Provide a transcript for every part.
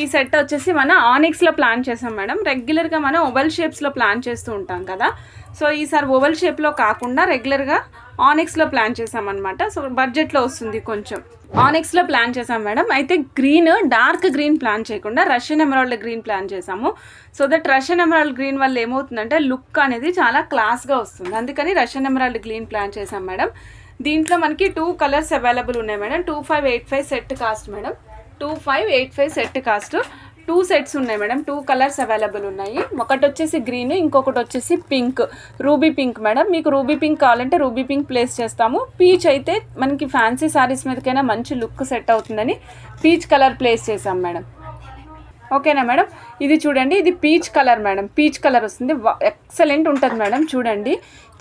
ఈ సెట్ వచ్చేసి మనం ఆనిక్స్లో ప్లాన్ చేసాం మేడం. రెగ్యులర్గా మనం ఓవెల్ షేప్స్లో ప్లాన్ చేస్తూ ఉంటాం కదా. సో ఈసారి ఓవెల్ షేప్లో కాకుండా రెగ్యులర్గా ఆనిక్స్లో ప్లాన్ చేసామన్నమాట. సో బడ్జెట్లో వస్తుంది కొంచెం. ఆనిక్స్లో ప్లాన్ చేసాం మేడం. అయితే గ్రీన్, డార్క్ గ్రీన్ ప్లాన్ చేయకుండా రష్యన్ ఎమరాల్డ్ గ్రీన్ ప్లాన్ చేసాము. So that Russian emerald green వల్ల ఏమవుతుందంటే లుక్ అనేది చాలా క్లాస్గా వస్తుంది. అందుకని రష్యన్ ఎమరాల్డ్ గ్రీన్ ప్లాన్ చేసాం మేడం. దీంట్లో మనకి 2 కలర్స్ అవైలబుల్ ఉన్నాయి madam. 2585 set cost madam. 2585 set cost. 2 sets ఉన్నాయి మేడం. 2 కలర్స్ అవైలబుల్ ఉన్నాయి. ఒకటి వచ్చేసి గ్రీన్, ఇంకొకటి వచ్చేసి పింక్, రూబీ పింక్ మేడం. మీకు రూబీ పింక్ కావాలంటే రూబీ పింక్ ప్లేస్ చేస్తాము. పీచ్ అయితే మనకి ఫ్యాన్సీ శారీస్ మీదకైనా మంచి లుక్ సెట్ అవుతుందని పీచ్ కలర్ ప్లేస్ చేసాం మేడం. ఓకేనా మేడం. ఇది చూడండి, ఇది peach colour madam. Peach colour వస్తుంది, ఎక్సలెంట్ ఉంటుంది మేడం. చూడండి,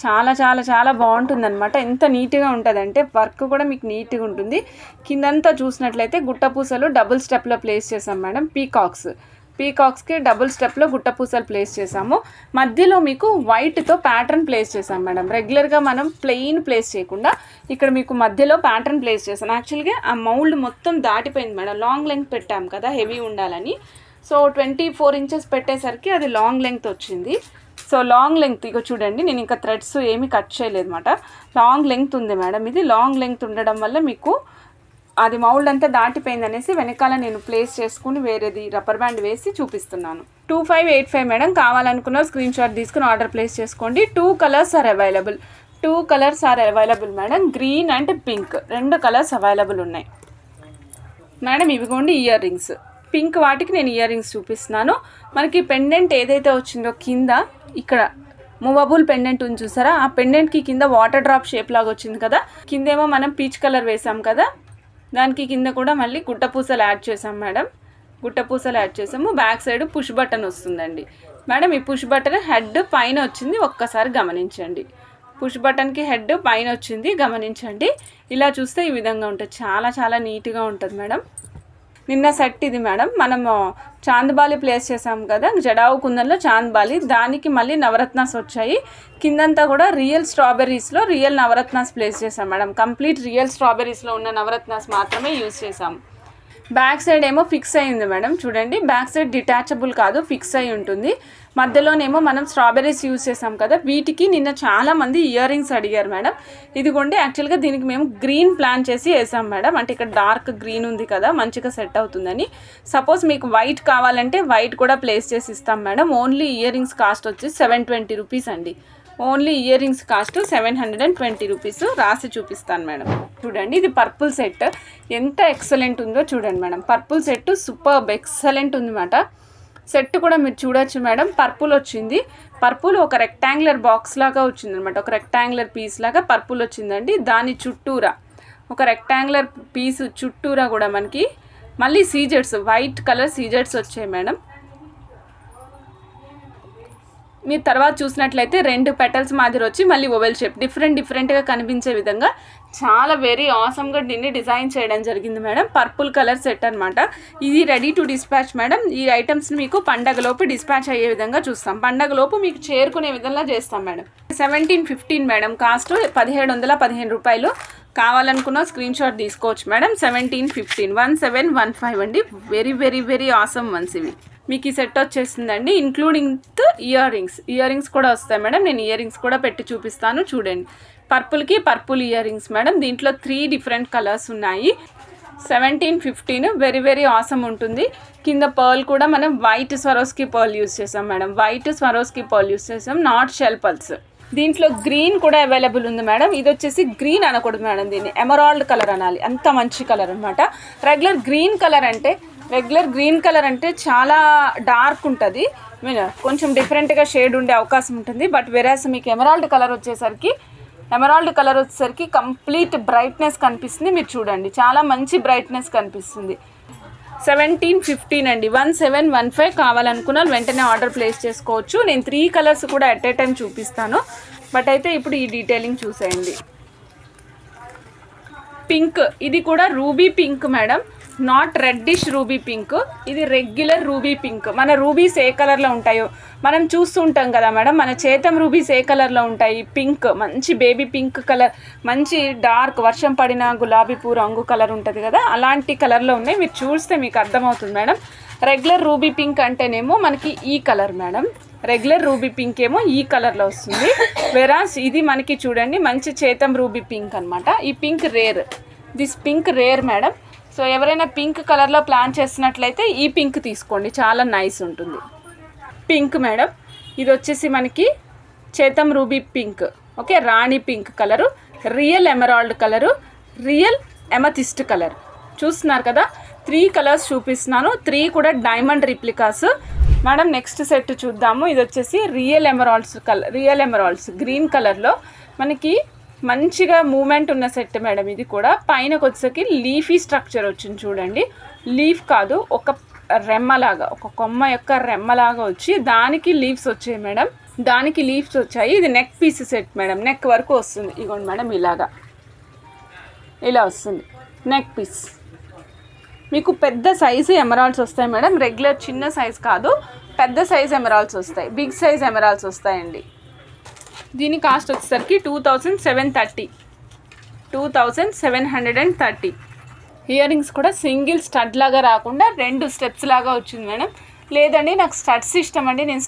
చాలా చాలా చాలా బాగుంటుంది అనమాట. ఎంత నీట్గా ఉంటుందంటే వర్క్ కూడా మీకు నీట్గా ఉంటుంది. కిందంతా చూసినట్లయితే గుట్టపూసలు డబుల్ స్టెప్లో ప్లేస్ చేసాం మేడం. పీకాక్స్కి డబుల్ స్టెప్లో గుట్టపూసలు ప్లేస్ చేసాము. మధ్యలో మీకు వైట్తో ప్యాటర్న్ ప్లేస్ చేసాం మేడం. రెగ్యులర్గా మనం ప్లెయిన్ ప్లేస్ చేయకుండా ఇక్కడ మీకు మధ్యలో ప్యాటర్న్ ప్లేస్ చేసాను. యాక్చువల్గా ఆ మౌల్డ్ మొత్తం దాటిపోయింది మేడం. లాంగ్ లెంగ్త్ పెట్టాం కదా హెవీ ఉండాలని. సో 24 ఇంచెస్ పెట్టేసరికి అది లాంగ్ లెంగ్త్ వచ్చింది. సో లాంగ్ లెంగ్త్ ఇక చూడండి, నేను ఇంకా థ్రెడ్స్ ఏమీ కట్ చేయలేదు అనమాట. లాంగ్ లెంగ్త్ ఉంది మేడం. ఇది లాంగ్ లెంగ్త్ ఉండడం వల్ల మీకు అది మౌల్డ్ అంతా దాటిపోయింది అనేసి వెనకాల నేను ప్లేస్ చేసుకుని వేరేది రబ్బర్ బ్యాండ్ వేసి చూపిస్తున్నాను. 2585 మేడం. కావాలనుకున్న స్క్రీన్ షాట్ తీసుకుని ఆర్డర్ ప్లేస్ చేసుకోండి. 2 colours are available. 2 colours are available madam. Green and pink 2 colours available ఉన్నాయి మేడం. ఇవిగోండి ఇయర్ రింగ్స్. పింక్ వాటికి నేను ఇయర్ రింగ్స్ చూపిస్తున్నాను. మనకి పెండెంట్ ఏదైతే వచ్చిందో కింద ఇక్కడ మూవబుల్ పెండెంట్ ఉంది చూసారా, ఆ పెండెంట్కి కింద వాటర్ డ్రాప్ షేప్ లాగా వచ్చింది కదా. కిందేమో మనం పీచ్ కలర్ వేసాం కదా, దానికి కింద కూడా మళ్ళీ గుట్టపూసలు యాడ్ చేసాం మేడం. గుట్టపూసలు యాడ్ చేసాము. బ్యాక్ సైడ్ పుష్ బటన్ వస్తుందండి మేడం. ఈ పుష్ బటన్ హెడ్ పైన వచ్చింది, ఒక్కసారి గమనించండి. పుష్ బటన్కి హెడ్ పైన వచ్చింది, గమనించండి. ఇలా చూస్తే ఈ విధంగా ఉంటుంది. చాలా చాలా నీట్గా ఉంటుంది మేడం. నిన్న సెట్ ఇది మేడం. మనము చాందబాలి ప్లేస్ చేసాం కదా, జడావు కుందన్లో చాందబాలి, దానికి మళ్ళీ నవరత్నాస్ వచ్చాయి. కిందంతా కూడా రియల్ స్ట్రాబెర్రీస్లో రియల్ నవరత్నాస్ ప్లేస్ చేసాం మేడం. కంప్లీట్ రియల్ స్ట్రాబెర్రీస్లో ఉన్న నవరత్నాస్ మాత్రమే యూజ్ చేసాం. బ్యాక్ సైడ్ ఏమో ఫిక్స్ అయ్యింది మేడం. చూడండి, బ్యాక్ సైడ్ డిటాచబుల్ కాదు, ఫిక్స్ అయి ఉంటుంది. మధ్యలోనేమో మనం స్ట్రాబెర్రీస్ యూజ్ చేసాం కదా. వీటికి నిన్న చాలామంది ఇయర్ రింగ్స్ అడిగారు మేడం. ఇదిగోండి, యాక్చువల్గా దీనికి మేము గ్రీన్ ప్లాన్ చేసి వేసాం మేడం. అంటే ఇక్కడ డార్క్ గ్రీన్ ఉంది కదా, మంచిగా సెట్ అవుతుందని. సపోజ్ మీకు వైట్ కావాలంటే వైట్ కూడా ప్లేస్ చేసి ఇస్తాం madam. Only ear rings cost వచ్చి 720 రూపీస్ అండి. Only ear rings cost 720 rupees. రాసి చూపిస్తాను మేడం. చూడండి, ఇది పర్పుల్ సెట్ ఎంత ఎక్సలెంట్ ఉందో చూడండి madam. Purple set superb excellent ఉందన్నమాట. సెట్ కూడా మీరు చూడొచ్చు మేడం. పర్పుల్ వచ్చింది. పర్పుల్ ఒక రెక్టాంగులర్ బాక్స్ లాగా వచ్చింది అనమాట. ఒక రెక్టాంగులర్ పీస్ లాగా పర్పుల్ వచ్చిందండి. దాని చుట్టూరా ఒక రెక్టాంగులర్ పీస్ చుట్టూరా కూడా మనకి మళ్ళీ సీజెడ్స్, వైట్ కలర్ సీజెడ్స్ వచ్చాయి మేడం. మీరు తర్వాత చూసినట్లయితే 2 పెటల్స్ మాదిరి వచ్చి మళ్ళీ ఓవెల్ షేప్ డిఫరెంట్గా కనిపించే విధంగా చాలా వెరీ ఆసమ్గా దీన్ని డిజైన్ చేయడం జరిగింది మేడం. పర్పుల్ కలర్ సెట్ అనమాట. ఇది రెడీ టు డిస్పాచ్ మేడం. ఈ ఐటమ్స్ని మీకు పండగలోపు డిస్పాచ్ అయ్యే విధంగా చూస్తాం. పండగలోపు మీకు చేరుకునే విధంగా చేస్తాం మేడం. 1715 మేడం. కాస్ట్ 1715 రూపాయలు. కావాలనుకున్న స్క్రీన్ షాట్ తీసుకోవచ్చు మేడం. 1715 1715 అండి. Very very very awesome once ఇవి. మీకు ఈ సెట్ వచ్చేసిందండి, ఇంక్లూడింగ్ ఇయర్ రింగ్స్ కూడా వస్తాయి మేడం. నేను ఇయర్ రింగ్స్ కూడా పెట్టి చూపిస్తాను చూడండి. పర్పుల్కి పర్పుల్ ఇయర్ రింగ్స్ మేడం. దీంట్లో 3 డిఫరెంట్ కలర్స్ ఉన్నాయి. 1715 వెరీ వెరీ ఆసమ్ ఉంటుంది. కింద పర్ల్ కూడా మనం వైట్ స్వరోస్కి పర్ల్ యూస్ చేసాం madam. White Swarovski pearl use చేసాం, నాట్ షెల్ పర్ల్స్. దీంట్లో గ్రీన్ కూడా అవైలబుల్ ఉంది మేడం. ఇది వచ్చేసి గ్రీన్ అనకూడదు మేడం, దీన్ని ఎమరాల్డ్ కలర్ అనాలి. అంత మంచి కలర్ అనమాట. రెగ్యులర్ గ్రీన్ కలర్ అంటే చాలా డార్క్ ఉంటుంది, కొంచెం డిఫరెంట్గా షేడ్ ఉండే అవకాశం ఉంటుంది. బట్ వెరాస్ మీకు ఎమరాల్డ్ కలర్ వచ్చేసరికి కంప్లీట్ బ్రైట్నెస్ కనిపిస్తుంది. మీరు చూడండి, చాలా మంచి బ్రైట్నెస్ కనిపిస్తుంది. 1715 అండి. 1715. కావాలనుకున్న వెంటనే ఆర్డర్ ప్లేస్ చేసుకోవచ్చు. నేను 3 కలర్స్ కూడా అట్ ఏ టైం చూపిస్తాను. బట్ అయితే ఇప్పుడు ఈ డీటెయిలింగ్ చూసేయండి. పింక్, ఇది కూడా ruby pink madam. Not reddish ruby pink, ఇది రెగ్యులర్ రూబీ పింక్. మన రూబీస్ ఏ కలర్లో ఉంటాయో మనం చూస్తూ ఉంటాం కదా మేడం. మన చేతం రూబీస్ ఏ కలర్లో ఉంటాయి? పింక్, మంచి బేబీ పింక్ కలర్, మంచి డార్క్ వర్షం పడిన గులాబీ పూ రంగు కలర్ ఉంటుంది కదా, అలాంటి కలర్లో ఉన్నాయి. మీరు చూస్తే మీకు అర్థమవుతుంది మేడం. రెగ్యులర్ రూబీ పింక్ అంటేనేమో మనకి ఈ colour madam, regular ruby pink ఏమో ఈ కలర్లో వస్తుంది. వెరాస్ ఇది మనకి చూడండి మంచి చేతం రూబీ పింక్ అనమాట. ఈ pink rare, this pink rare madam. So ఎవరైనా పింక్ కలర్లో ప్లాన్ చేస్తున్నట్లయితే ఈ పింక్ తీసుకోండి, చాలా నైస్ ఉంటుంది. పింక్ మేడం, ఇది వచ్చేసి మనకి చేతం రూబీ పింక్, ఓకే, రాణి pink colour, real emerald colour, real amethyst colour. చూస్తున్నారు కదా, 3 కలర్స్ చూపిస్తున్నాను, 3 కూడా diamond replicas madam. Next set చూద్దాము. ఇది వచ్చేసి real emeralds colour, real emeralds green కలర్లో మనకి మంచిగా మూమెంట్ ఉన్న సెట్ మేడం. ఇది కూడా పైనకి వచ్చేసరికి లీఫీ స్ట్రక్చర్ వచ్చింది చూడండి, లీఫ్ కాదు ఒక రెమ్మలాగా, ఒక కొమ్మ యొక్క రెమ్మలాగా వచ్చి దానికి లీవ్స్ వచ్చాయి మేడం, దానికి లీవ్స్ వచ్చాయి. ఇది neck piece set madam, neck వరకు వస్తుంది. ఇగోండి మేడం, ఇలాగా ఇలా వస్తుంది నెక్ పీస్. మీకు పెద్ద సైజు ఎమరాల్డ్స్ వస్తాయి మేడం, రెగ్యులర్ చిన్న సైజ్ కాదు, పెద్ద సైజ్ ఎమరాల్డ్స్ వస్తాయి, బిగ్ సైజ్ ఎమరాల్డ్స్ వస్తాయండి. దీని కాస్ట్ వచ్చేసరికి 2730, 2730. ఇయర్ రింగ్స్ కూడా సింగిల్ స్టడ్ లాగా రాకుండా 2 స్టెప్స్ లాగా వచ్చింది మేడం. లేదండి నాకు స్టడ్స్ ఇష్టం అండి, నేను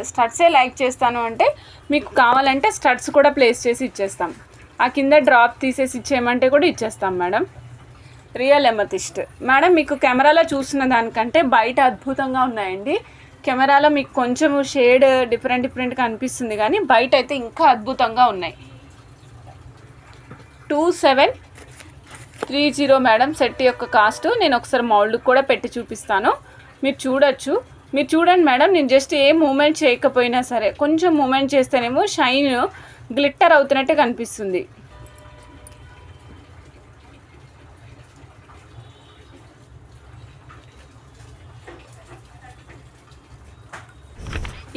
స్టడ్సే లైక్ చేస్తాను అంటే మీకు కావాలంటే స్టడ్స్ కూడా ప్లేస్ చేసి ఇచ్చేస్తాం. ఆ కింద డ్రాప్ తీసేసి ఇచ్చేయమంటే కూడా ఇచ్చేస్తాం మేడం. రియల్ ఎమథిస్ట్ మేడం, మీకు కెమెరాలో చూసిన దానికంటే బయట అద్భుతంగా ఉన్నాయండి. కెమెరాలో మీకు కొంచెం షేడ్ డిఫరెంట్గా అనిపిస్తుంది కానీ బయట అయితే ఇంకా అద్భుతంగా ఉన్నాయి. 2730 మేడం సెట్ యొక్క కాస్ట్. నేను ఒకసారి మౌల్డ్ కూడా పెట్టి చూపిస్తాను, మీరు చూడొచ్చు. మీరు చూడండి మేడం, నేను జస్ట్ ఏ మూమెంట్ చేయకపోయినా సరే కొంచెం మూమెంట్ చేస్తేనేమో షైన్ గ్లిట్టర్ అవుతున్నట్టే కనిపిస్తుంది.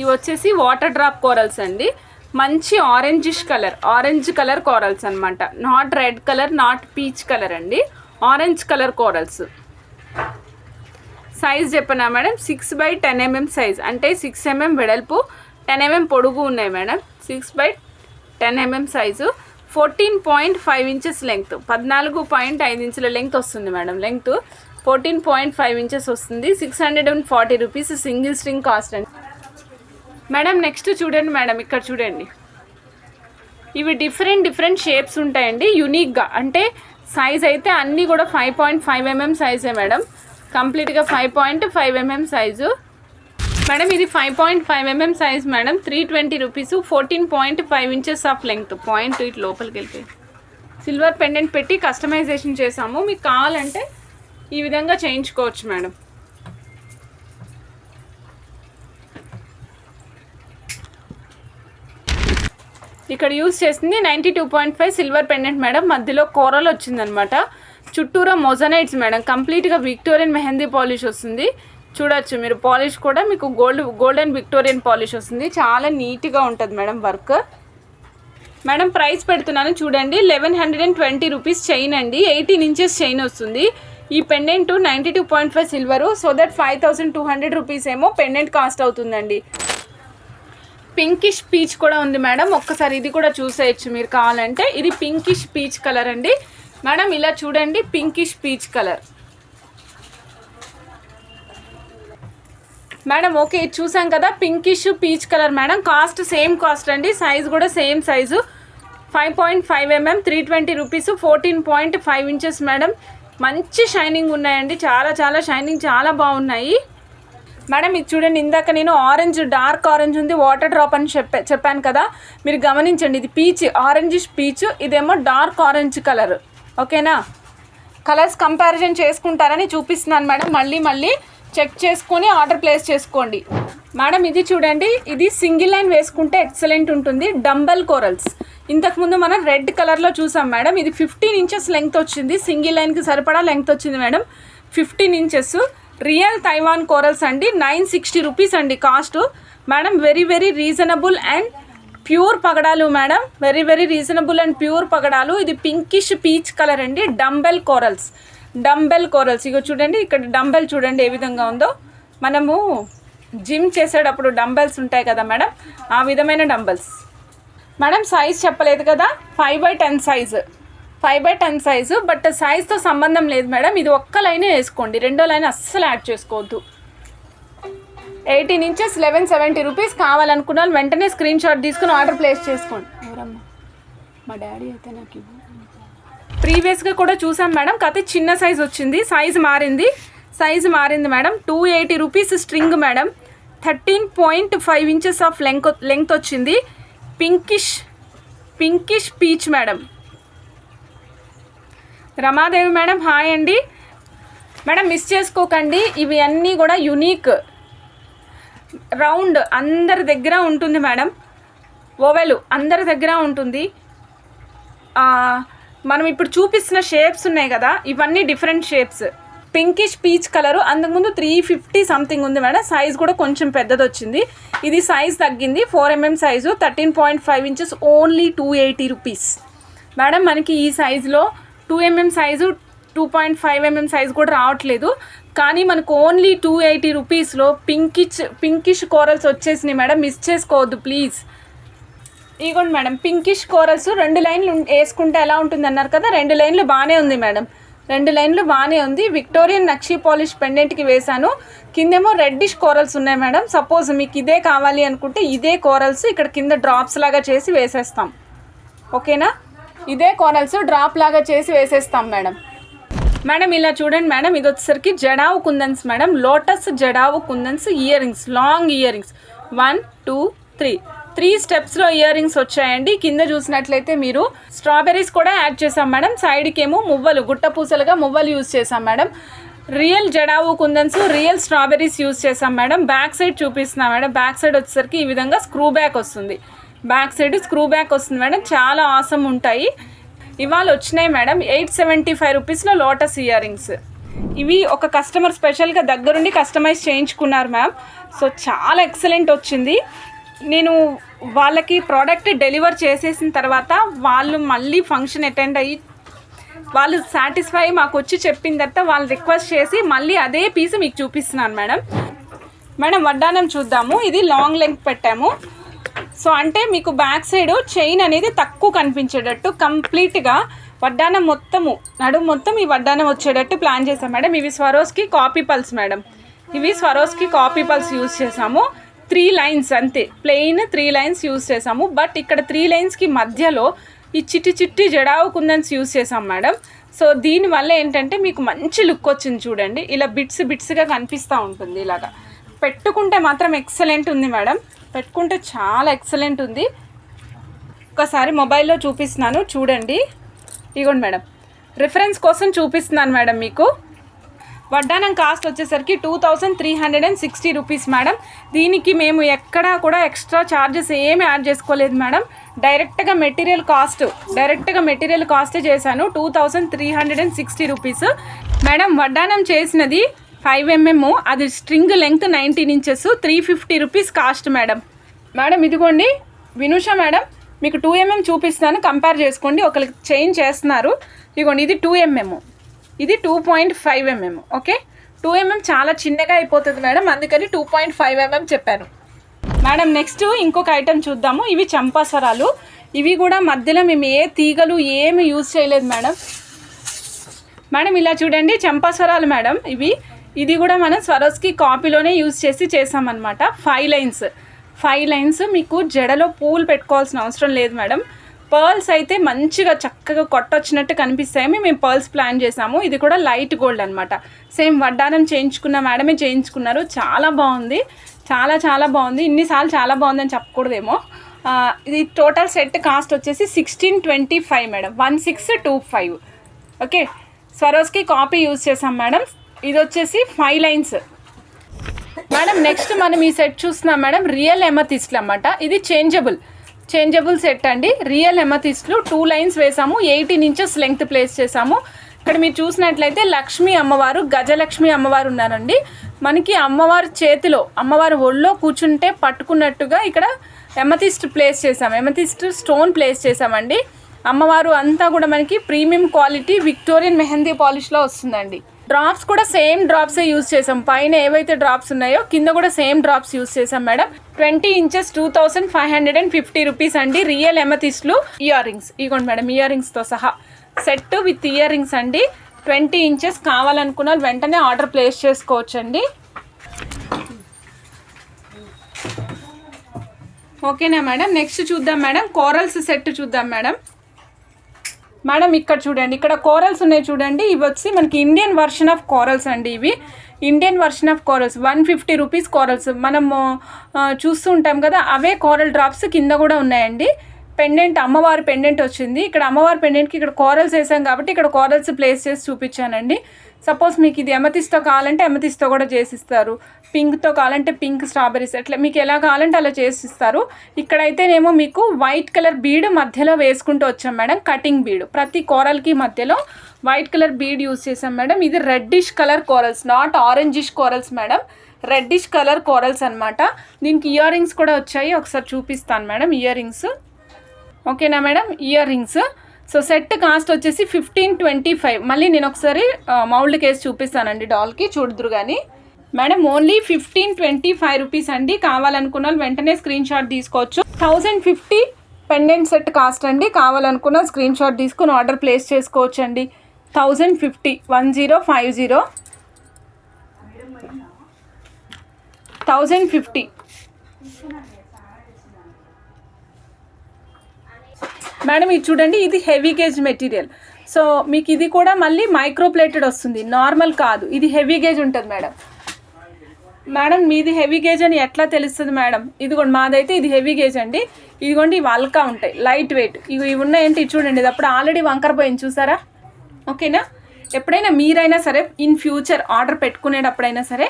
ఇవి వచ్చేసి వాటర్ డ్రాప్ కోరల్స్ అండి, మంచి ఆరెంజ్ కలర్ కోరల్స్ అనమాట. Not red colour, not peach colour అండి, ఆరెంజ్ కలర్ కోరల్స్. సైజ్ చెప్పనా మేడం, 6/10 mm సైజ్, అంటే 6 mm వెడల్పు, 10 mm పొడుగు ఉన్నాయి madam. 6/10 mm size, 14.5 inches length, 14.5 ఇంచుల లెంగ్త్ వస్తుంది మేడం. లెంగ్త్ 14.5 ఇంచెస్ వస్తుంది. 640 రూపీస్ సింగిల్ స్ట్రింగ్ కాస్ట్ అండి మేడం. నెక్స్ట్ చూడండి మేడం, ఇక్కడ చూడండి, ఇవి డిఫరెంట్ షేప్స్ ఉంటాయండి యూనిక్గా. అంటే సైజ్ అయితే అన్నీ కూడా 5.5 mm సైజే మేడం, కంప్లీట్గా 5.5 mm సైజు మేడం. ఇది 5.5 mm size madam, 320 rupees, 14.5 inches of length. Point ఇటు లోపలికి వెళ్ళిపోయి సిల్వర్ పెండెంట్ పెట్టి కస్టమైజేషన్ చేసాము, మీకు కావాలంటే ఈ విధంగా చేయించుకోవచ్చు మేడం. ఇక్కడ యూజ్ చేసింది 92.5 సిల్వర్ పెండెంట్ మేడం, మధ్యలో కోరల్ వచ్చిందనమాట, చుట్టూరా మొజనైట్స్ మేడం, కంప్లీట్గా విక్టోరియన్ మెహందీ పాలిష్ వస్తుంది. చూడొచ్చు మీరు, పాలిష్ కూడా మీకు గోల్డెన్ విక్టోరియన్ పాలిష్ వస్తుంది, చాలా నీట్గా ఉంటుంది మేడం వర్క్. మేడం ప్రైస్ పెడుతున్నాను చూడండి, 1120 రూపీస్ చైన్ అండి, 18 ఇంచెస్ చైన్ వస్తుంది. ఈ pendant 92.5 silver, so that 5200 rupees ఏమో పెండెంట్ కాస్ట్ అవుతుందండి. పింకిష్ పీచ్ కూడా ఉంది మేడం, ఒక్కసారి ఇది కూడా చూసేయచ్చు మీరు కావాలంటే. ఇది పింకిష్ పీచ్ కలర్ అండి మేడం, ఇలా చూడండి, pinkish peach colour madam. Okay, ఇది చూసాం కదా, pinkish peach colour madam. Cost same cost అండి, సైజ్ కూడా same size, 5.5 mm, 320 rupees, 14.5 inches madam. మంచి షైనింగ్ ఉన్నాయండి, చాలా షైనింగ్, చాలా బాగున్నాయి మేడం. ఇది చూడండి, ఇందాక నేను ఆరెంజ్, డార్క్ ఆరెంజ్ ఉంది, వాటర్ డ్రాప్ అని చెప్పాను కదా, మీరు గమనించండి, ఇది పీచ్, ఆరెంజిష్ పీచ్, ఇదేమో డార్క్ ఆరెంజ్ కలర్. ఓకేనా, కలర్స్ కంపారిజన్ చేసుకుంటారని చూపిస్తున్నాను మేడం. మళ్ళీ చెక్ చేసుకొని ఆర్డర్ ప్లేస్ చేసుకోండి మేడం. ఇది చూడండి, ఇది సింగిల్ లైన్ వేసుకుంటే ఎక్సలెంట్ ఉంటుంది, డంబల్ కోరల్స్. ఇంతకుముందు మనం రెడ్ కలర్లో చూసాం మేడం, ఇది 15 ఇంచెస్ లెంగ్త్ వచ్చింది, సింగిల్ లైన్కి సరిపడా లెంగ్త్ వచ్చింది madam, 15 inches. Real Taiwan corals అండి, 960 రూపీస్ అండి cost madam. Very reasonable and pure పగడాలు madam, very reasonable and pure పగడాలు. ఇది పింకిష్ పీచ్ కలర్ అండి, డంబెల్ కోరల్స్. ఇగో చూడండి, ఇక్కడ డంబెల్ చూడండి ఏ విధంగా ఉందో. మనము జిమ్ చేసేటప్పుడు డంబెల్స్ ఉంటాయి కదా మేడం, ఆ విధమైన డంబెల్స్ మేడం. సైజ్ చెప్పలేదు కదా, 5/10 సైజు, 5/10 సైజు, బట్ సైజ్తో సంబంధం లేదు మేడం. ఇది ఒక్క లైనే వేసుకోండి, రెండో లైన్ అస్సలు యాడ్ చేసుకోవద్దు. 18 ఇంచెస్ 1170 రూపీస్. కావాలనుకున్న వాళ్ళు వెంటనే స్క్రీన్ షాట్ తీసుకుని ఆర్డర్ ప్లేస్ చేసుకోండి. ఎవరమ్మా మా డాడీ అయితే నాకు ప్రీవియస్గా కూడా చూసాం మేడం, కాకపోతే చిన్న సైజ్ వచ్చింది, సైజు మారింది madam. 280 rupees string madam. 13.5 inches of length వచ్చింది. Pinkish peach madam. Ramadevi madam hi అండి మేడం. మిస్ చేసుకోకండి, ఇవి అన్నీ కూడా యునీక్. రౌండ్ అందరి దగ్గర ఉంటుంది మేడం, ఓవెల్ అందరి దగ్గర ఉంటుంది. మనం ఇప్పుడు చూపిస్తున్న షేప్స్ ఉన్నాయి కదా, ఇవన్నీ different shapes. Pinkish peach colour, అంతకుముందు 350 సంథింగ్ ఉంది మేడం. సైజ్ కూడా కొంచెం పెద్దది వచ్చింది. ఇది సైజ్ తగ్గింది, 4mm size, 13.5 inches, only 280 rupees madam. మనకి ఈ సైజులో 2mm సైజు 2.5mm సైజు కూడా రావట్లేదు, కానీ మనకు ఓన్లీ 280 రూపీస్లో పింకిష్ కోరల్స్ వచ్చేసినాయి మేడం. మిస్ చేసుకోవద్దు ప్లీజ్. ఇగోండి మేడం, పింకిష్ కోరల్స్ 2 లైన్లు వేసుకుంటే ఎలా ఉంటుంది అన్నారు కదా, 2 లైన్లు బాగానే ఉంది మేడం, 2 లైన్లు బాగానే ఉంది. విక్టోరియన్ నక్షీ పాలిష్ పెండెంట్కి వేశాను. కిందేమో రెడ్డిష్ కోరల్స్ ఉన్నాయి మేడం. సపోజ్ మీకు ఇదే కావాలి అనుకుంటే ఇదే కోరల్స్ ఇక్కడ కింద డ్రాప్స్ లాగా చేసి వేసేస్తాం, ఓకేనా? ఇదే కోరల్స్ డ్రాప్ లాగా చేసి వేసేస్తాం మేడం. మేడం ఇలా చూడండి మేడం, ఇది వచ్చేసరికి jadau kundans madam. Lotus jadau kundans earrings, long earrings. 1 2 3 స్టెప్స్లో ఇయర్ రింగ్స్ వచ్చాయండి. కింద చూసినట్లయితే మీరు స్ట్రాబెర్రీస్ కూడా యాడ్ చేసాం మేడం. సైడ్కి ఏమో మువ్వలు, గుట్టపూసలుగా మువ్వలు యూజ్ చేసాం మేడం. రియల్ జడావు కుందన్స్, రియల్ స్ట్రాబెర్రీస్ యూజ్ చేసాం మేడం. బ్యాక్ సైడ్ చూపిస్తున్నాం మేడం. బ్యాక్ సైడ్ వచ్చేసరికి ఈ విధంగా స్క్రూ బ్యాక్ వస్తుంది. బ్యాక్ సైడ్ స్క్రూ బ్యాక్ వస్తుంది మేడం. చాలా ఆసమ్ ఉంటాయి. ఇవాళ వచ్చినాయి మేడం 875 రూపీస్లో లోటస్ ఇయర్ రింగ్స్. ఇవి ఒక కస్టమర్ స్పెషల్గా దగ్గరుండి కస్టమైజ్ చేయించుకున్నారు మ్యామ్. సో చాలా ఎక్సలెంట్ వచ్చింది. నేను వాళ్ళకి ప్రోడక్ట్ డెలివర్ చేసేసిన తర్వాత వాళ్ళు మళ్ళీ ఫంక్షన్ అటెండ్ అయ్యి వాళ్ళు సాటిస్ఫై మాకు వచ్చి చెప్పిన తర్వాత వాళ్ళు రిక్వెస్ట్ చేసి మళ్ళీ అదే పీస్ మీకు చూపిస్తున్నాను మేడం. మేడం వడ్డానం చూద్దాము. ఇది లాంగ్ లెంగ్త్ పెట్టాము. సో అంటే మీకు బ్యాక్ సైడ్ చైన్ అనేది తక్కువ కనిపించేటట్టు కంప్లీట్గా వడ్డానం మొత్తము, నడుము మొత్తం ఈ వడ్డానం వచ్చేటట్టు ప్లాన్ చేసాం మేడం. ఇవి స్వరోస్కి కాపీ పల్స్ మేడం. ఇవి స్వరోస్కి కాపీ పల్స్ యూజ్ చేసాము. 3 లైన్స్ అంతే, ప్లెయిన్ 3 లైన్స్ యూజ్ చేసాము. బట్ ఇక్కడ 3 లైన్స్కి మధ్యలో ఈ చిట్టి జడావు కుందన్స్ యూజ్ చేసాం మేడం. సో దీనివల్ల ఏంటంటే మీకు మంచి లుక్ వచ్చింది చూడండి. ఇలా బిట్స్గా కనిపిస్తూ ఉంటుంది. ఇలాగా పెట్టుకుంటే మాత్రం ఎక్సలెంట్ ఉంది మేడం. పెట్టుకుంటే చాలా ఎక్సలెంట్ ఉంది. ఒకసారి మొబైల్లో చూపిస్తున్నాను చూడండి. ఇగోండి మేడం, రిఫరెన్స్ కోసం చూపిస్తున్నాను మేడం. మీకు వడ్డానం కాస్ట్ వచ్చేసరికి 2360 రూపీస్ మేడం. దీనికి మేము ఎక్కడా కూడా ఎక్స్ట్రా ఛార్జెస్ ఏమి యాడ్ చేసుకోలేదు మేడం. డైరెక్ట్గా మెటీరియల్ కాస్టే చేశాను. 2360 రూపీస్ మేడం. వడ్డానం చేసినది 5mm, అది string length 19 inches, 350 rupees cost madam. Madam ఇదిగోండి వినుష మేడం, మీకు 2mm చూపిస్తాను, కంపేర్ చేసుకోండి. ఒకరికి చేంజ్ చేస్తున్నారు. ఇదిగోండి ఇది 2mm, ఇది 2.5mm. ఓకే, 2mm చాలా చిన్నగా అయిపోతుంది మేడం, అందుకని 2.5mm చెప్పాను మేడం. నెక్స్ట్ ఇంకొక ఐటెం చూద్దాము. ఇవి చంపాసరాలు. ఇవి కూడా మధ్యలో మేము ఏ తీగలు ఏమి యూజ్ చేయలేదు మేడం. మేడం ఇలా చూడండి, చంపాసరాలు మేడం. ఇది కూడా మనం స్వరోస్కి కాపీలోనే యూజ్ చేసామన్నమాట. 5 లైన్స్ మీకు జడలో పూలు పెట్టుకోవాల్సిన అవసరం లేదు మేడం. పర్ల్స్ అయితే మంచిగా చక్కగా కొట్టొచ్చినట్టు కనిపిస్తాయి. మేము పర్ల్స్ ప్లాన్ చేసాము. ఇది కూడా లైట్ గోల్డ్ అనమాట. సేమ్ వడ్డానం చేయించుకున్న మేడమే చేయించుకున్నారు. చాలా బాగుంది, చాలా బాగుంది. ఇన్నిసార్లు చాలా బాగుందని చెప్పకూడదేమో. ఇది టోటల్ సెట్ కాస్ట్ వచ్చేసి 1625 madam, 1625. Okay, Swarovski copy use చేసాం మేడం. ఇది వచ్చేసి 5 లైన్స్ మేడం. నెక్స్ట్ మనం ఈ సెట్ చూస్తున్నాం మేడం, రియల్ ఎమథిస్ట్లు అన్నమాట. ఇది చేంజబుల్ సెట్ అండి. రియల్ ఎమథిస్ట్లు 2 లైన్స్ వేసాము, 18 ఇంచెస్ లెంగ్త్ ప్లేస్ చేసాము. ఇక్కడ మీరు చూసినట్లయితే లక్ష్మీ అమ్మవారు, గజలక్ష్మి అమ్మవారు ఉన్నారండి. మనకి అమ్మవారి చేతిలో, అమ్మవారి ఒళ్ళో కూర్చుంటే పట్టుకున్నట్టుగా ఇక్కడ ఎమథిస్ట్ ప్లేస్ చేసాము, ఎమథిస్ట్ స్టోన్ ప్లేస్ చేసామండి. అమ్మవారు అంతా కూడా మనకి ప్రీమియం క్వాలిటీ విక్టోరియన్ మెహందీ పాలిష్లో వస్తుందండి. డ్రాప్స్ కూడా సేమ్ డ్రాప్సే యూజ్ చేసాం. పైన ఏవైతే డ్రాప్స్ ఉన్నాయో కింద కూడా సేమ్ డ్రాప్స్ యూజ్ చేసాం మేడం. 20 ఇంచెస్ 2550 రూపీస్ అండి. రియల్ ఎమథిస్ట్లు ఇయర్ రింగ్స్. ఇగోండి మేడం, ఇయర్ రింగ్స్తో సహా సెట్ విత్ ఇయర్ రింగ్స్ అండి. 20 ఇంచెస్ కావాలనుకున్న వెంటనే ఆర్డర్ ప్లేస్ చేసుకోవచ్చండి. ఓకేనా మేడం. నెక్స్ట్ చూద్దాం మేడం, కోరల్స్ సెట్ చూద్దాం మేడం. మేడం ఇక్కడ చూడండి, ఇక్కడ కోరల్స్ ఉన్నాయి చూడండి. ఇవి వచ్చి మనకి ఇండియన్ వర్షన్ ఆఫ్ కోరల్స్ అండి. ఇవి Indian version of corals 150 rupees corals. మనము చూస్తూ ఉంటాం కదా, అవే కోరల్ డ్రాప్స్ కింద కూడా ఉన్నాయండి. పెండెంట్, అమ్మవారి పెండెంట్ వచ్చింది. ఇక్కడ అమ్మవారి పెండెంట్కి ఇక్కడ కోరల్స్ వేసాం కాబట్టి ఇక్కడ కోరల్స్ ప్లేస్ చేసి చూపించానండి. సపోజ్ మీకు ఇది ఎమతిస్తో కావాలంటే ఎమతిస్తో కూడా చేసిస్తారు, పింక్తో కావాలంటే పింక్, స్ట్రాబెరీస్, అట్లా మీకు ఎలా కావాలంటే అలా చేసిస్తారు. ఇక్కడైతేనేమో మీకు వైట్ కలర్ బీడ్ మధ్యలో వేసుకుంటూ వచ్చాం మేడం, కటింగ్ బీడ్. ప్రతి కోరల్కి మధ్యలో వైట్ కలర్ బీడ్ యూస్ చేసాం మేడం. ఇది reddish colour corals, not orangish corals madam, reddish colour corals అనమాట. దీనికి ఇయర్ రింగ్స్ కూడా వచ్చాయి, ఒకసారి చూపిస్తాను మేడం. ఇయర్ రింగ్స్ ఓకేనా madam, ear rings. So set cost వచ్చేసి 1525. మళ్ళీ నేను ఒకసారి మౌల్డ్కి వేసి చూపిస్తానండి, డాల్కి చూడుదురు కానీ. మేడం ఓన్లీ 1525 రూపీస్ అండి. కావాలనుకున్న వాళ్ళు వెంటనే స్క్రీన్ షాట్ తీసుకోవచ్చు. 1050 పెండెంట్ సెట్ కాస్ట్ అండి. కావాలనుకున్న స్క్రీన్ షాట్ తీసుకుని ఆర్డర్ ప్లేస్ చేసుకోవచ్చు అండి. 1050, 1050, 1050. మేడం ఇది చూడండి, ఇది హెవీ గేజ్ మెటీరియల్. సో మీకు ఇది కూడా మళ్ళీ మైక్రో ప్లేటెడ్ వస్తుంది, నార్మల్ కాదు. ఇది హెవీ గేజ్ ఉంటుంది మేడం. మేడం మీది హెవీ గేజ్ అని ఎట్లా తెలుస్తుంది మేడం? ఇదిగోండి మాదైతే ఇది హెవీ గేజ్ అండి. ఇదిగోండి ఇవి అల్కా ఉంటాయి, లైట్ వెయిట్. ఇవి ఉన్నాయంటే చూడండి, ఇది అప్పుడు ఆల్రెడీ వంకరపోయింది చూసారా? ఓకేనా. ఎప్పుడైనా మీరైనా సరే ఇన్ ఫ్యూచర్ ఆర్డర్ పెట్టుకునేటప్పుడైనా సరే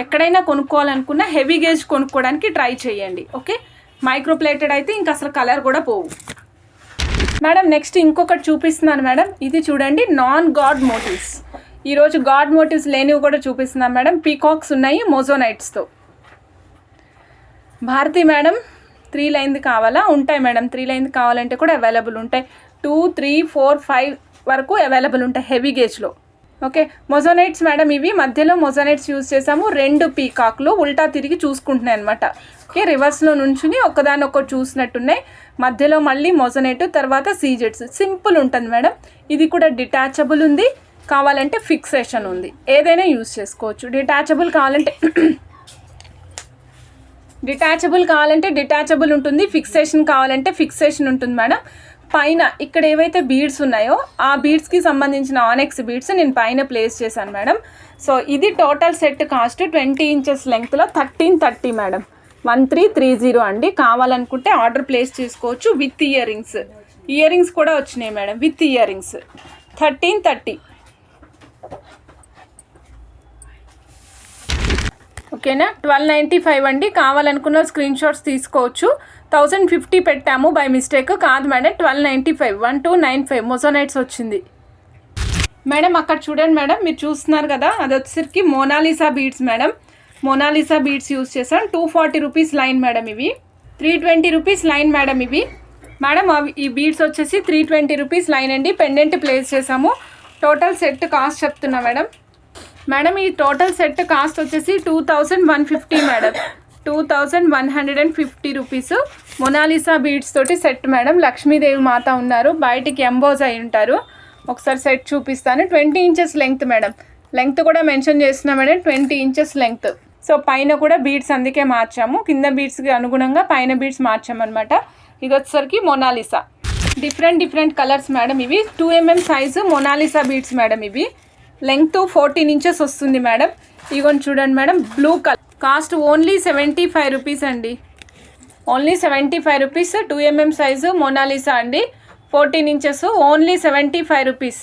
ఎక్కడైనా కొనుక్కోవాలనుకున్నా హెవీ గేజ్ కొనుక్కోవడానికి ట్రై చేయండి. ఓకే, మైక్రో ప్లేటెడ్ అయితే ఇంకా అసలు కలర్ కూడా పోవు మేడం. నెక్స్ట్ ఇంకొకటి చూపిస్తున్నాను మేడం. ఇది చూడండి, నాన్ గాడ్ మోటివ్స్. ఈరోజు గాడ్ మోటివ్స్ లేనివి కూడా చూపిస్తున్నాను మేడం. పీకాక్స్ ఉన్నాయి మోజోనైట్స్తో. భారతి మేడం 3 లైన్ది కావాలా? ఉంటాయి మేడం, 3 లైన్ది కావాలంటే కూడా అవైలబుల్ ఉంటాయి. 2, 3, 4, 5 వరకు అవైలబుల్ ఉంటాయి హెవీ గేజ్లో. Okay, moissanites madam. ఇవి మధ్యలో మొజోనైట్స్ యూజ్ చేసాము. 2 పీకాక్లు ఉల్టా తిరిగి చూసుకుంటున్నాయి అనమాట. ఓకే, రివర్స్లో నుంచుని ఒకదాని ఒకటి చూసినట్టున్నాయి. మధ్యలో మళ్ళీ మొజోనైట్, తర్వాత సీజెట్స్. సింపుల్ ఉంటుంది మేడం. ఇది కూడా డిటాచబుల్ ఉంది, కావాలంటే ఫిక్సేషన్ ఉంది. ఏదైనా యూజ్ చేసుకోవచ్చు. డిటాచబుల్ కావాలంటే డిటాచబుల్ ఉంటుంది, ఫిక్సేషన్ కావాలంటే ఫిక్సేషన్ ఉంటుంది మేడం. పైన ఇక్కడ ఏవైతే బీడ్స్ ఉన్నాయో ఆ బీడ్స్కి సంబంధించిన ఆనెక్స్ బీడ్స్ నేను పైన ప్లేస్ చేశాను మేడం. సో ఇది టోటల్ సెట్ కాస్ట్ 20 ఇంచెస్ లెంగ్త్లో 1330 మేడం, 1330 అండి. కావాలనుకుంటే ఆర్డర్ ప్లేస్ చేసుకోవచ్చు with earrings. Ear rings కూడా వచ్చినాయి మేడం విత్ ఇయర్ రింగ్స్. 1330. ఓకేనా. 1295 అండి. కావాలనుకున్న స్క్రీన్ షాట్స్ తీసుకోవచ్చు. 1050 పెట్టాము బై మిస్టేక్, కాదు మేడం 1295, 1295 మొజోనైట్స్ వచ్చింది మేడం. అక్కడ చూడండి మేడం, మీరు చూస్తున్నారు కదా, అది వచ్చేసరికి Mona Lisa beads madam. Mona Lisa beads use చేసాం. 240 రూపీస్ లైన్ మేడం. ఇవి 320 రూపీస్ లైన్ మేడం. ఇవి మేడం ఈ బీడ్స్ వచ్చేసి 320 రూపీస్ లైన్ అండి. పెండెంట్ ప్లేస్ చేసాము. టోటల్ సెట్ కాస్ట్ చెప్తున్నా మేడం. మేడం ఈ టోటల్ సెట్ కాస్ట్ వచ్చేసి 2150 మేడం, 2150 రూపీస్. మొనాలిసా బీడ్స్ తోటి సెట్ మేడం. లక్ష్మీదేవి మాత ఉన్నారు, బయటికి ఎంబోజ్ అయి ఉంటారు. ఒకసారి సెట్ చూపిస్తాను. 20 ఇంచెస్ లెంగ్త్ మేడం. లెంగ్త్ కూడా మెన్షన్ చేస్తున్నా మేడం, 20 ఇంచెస్ లెంగ్త్. సో పైన కూడా బీడ్స్ అందుకే మార్చాము, కింద బీడ్స్కి అనుగుణంగా పైన బీడ్స్ మార్చామన్నమాట. ఇది వచ్చేసరికి మొనాలిసా. Different colours madam. ఇవి 2mm size Mona Lisa beads madam. ఇవి లెంగ్త్ 14 ఇంచెస్ వస్తుంది మేడం. ఇగోని చూడండి madam, blue colour. Cost only 75 rupees అండి, only 75 rupees. 2mm size Mona Lisa అండి, 14 ఇంచెస్, ఓన్లీ 75 రూపీస్.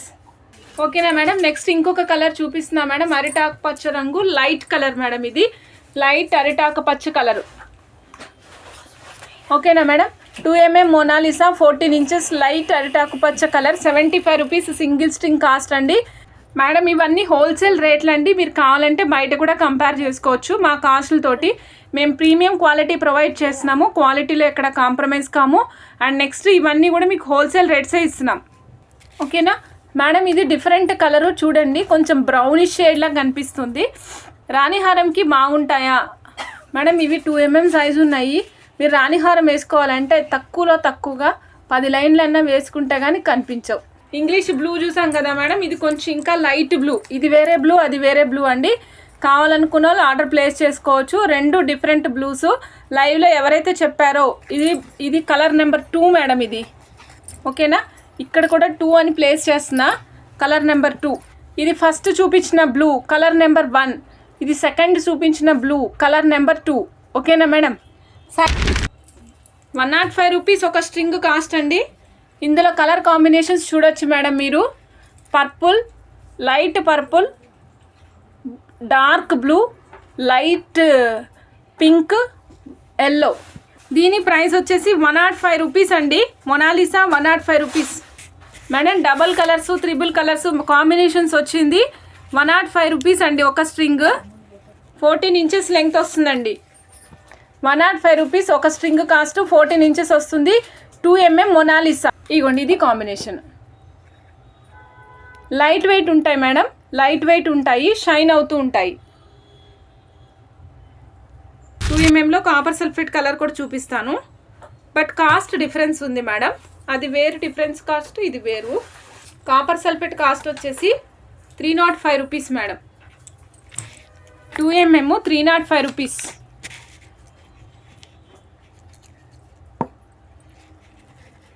ఓకేనా మేడం. నెక్స్ట్ ఇంకొక కలర్ చూపిస్తున్నా మేడం, అరిటాకు పచ్చ రంగు, లైట్ కలర్ మేడం. ఇది లైట్ అరిటాకు పచ్చ కలరు. ఓకేనా madam. 2mm Mona Lisa 14 inches light అరిటాకు పచ్చ colour, 75 rupees single string cost అండి మేడం. ఇవన్నీ హోల్సేల్ రేట్లు అండి, మీరు కావాలంటే బయట కూడా కంపేర్ చేసుకోవచ్చు. మా కాస్ట్లతోటి మేము ప్రీమియం క్వాలిటీ ప్రొవైడ్ చేస్తున్నాము, క్వాలిటీలో ఎక్కడ కాంప్రమైజ్ కాము. అండ్ నెక్స్ట్ ఇవన్నీ కూడా మీకు హోల్సేల్ రేట్సే ఇస్తున్నాం. ఓకేనా మేడం. ఇది డిఫరెంట్ కలరు చూడండి, కొంచెం బ్రౌనిష్ షేడ్లా కనిపిస్తుంది. రాణిహారంకి బాగుంటాయా మేడం? ఇవి 2mm సైజు ఉన్నాయి. మీరు రాణిహారం వేసుకోవాలంటే తక్కువగా 10 లైన్లన్నా వేసుకుంటే కానీ కనిపించవు. ఇంగ్లీష్ బ్లూ చూసాం కదా మేడం, ఇది కొంచెం ఇంకా లైట్ బ్లూ. ఇది వేరే బ్లూ, అది వేరే బ్లూ అండి. కావాలనుకున్న వాళ్ళు ఆర్డర్ ప్లేస్ చేసుకోవచ్చు. 2 డిఫరెంట్ బ్లూస్ లైవ్లో ఎవరైతే చెప్పారో ఇది కలర్ నెంబర్ 2 మేడం. ఇది ఓకేనా, ఇక్కడ కూడా 2 అని ప్లేస్ చేస్తున్నా. కలర్ నెంబర్ 2 ఇది ఫస్ట్ చూపించిన బ్లూ కలర్ నెంబర్ 1, ఇది సెకండ్ చూపించిన బ్లూ కలర్ నెంబర్ 2. ఓకేనా మేడం. 105 రూపీస్ ఒక స్ట్రింగ్ కాస్ట్ అండి. ఇందులో కలర్ కాంబినేషన్స్ చూడొచ్చు మేడం మీరు. Purple, light purple, dark blue, light pink, yellow. దీని ప్రైస్ వచ్చేసి 105 రూపీస్ అండి. Mona Lisa 105 rupees madam. Double colours, triple colours combinations వచ్చింది. 105 రూపీస్ అండి ఒక స్ట్రింగ్. 14 ఇంచెస్ లెంగ్త్ వస్తుందండి. 105 రూపీస్ ఒక స్ట్రింగ్ కాస్ట్ 14 ఇంచెస్ వస్తుంది. 2 mm మొనాలిసా. ఇగోండి ఇది కాంబినేషన్. లైట్ వెయిట్ ఉంటాయి మేడం, లైట్ వెయిట్ ఉంటాయి, షైన్ అవుతూ ఉంటాయి. 2 mmలో కాపర్ సల్ఫేట్ కలర్ కూడా చూపిస్తాను. బట్ కాస్ట్ డిఫరెన్స్ ఉంది మేడం. అది వేరు డిఫరెన్స్ కాస్ట్, ఇది వేరు. కాపర్ సల్ఫేట్ కాస్ట్ వచ్చేసి 305 రూపీస్ మేడం. 2 mm 305 rupees.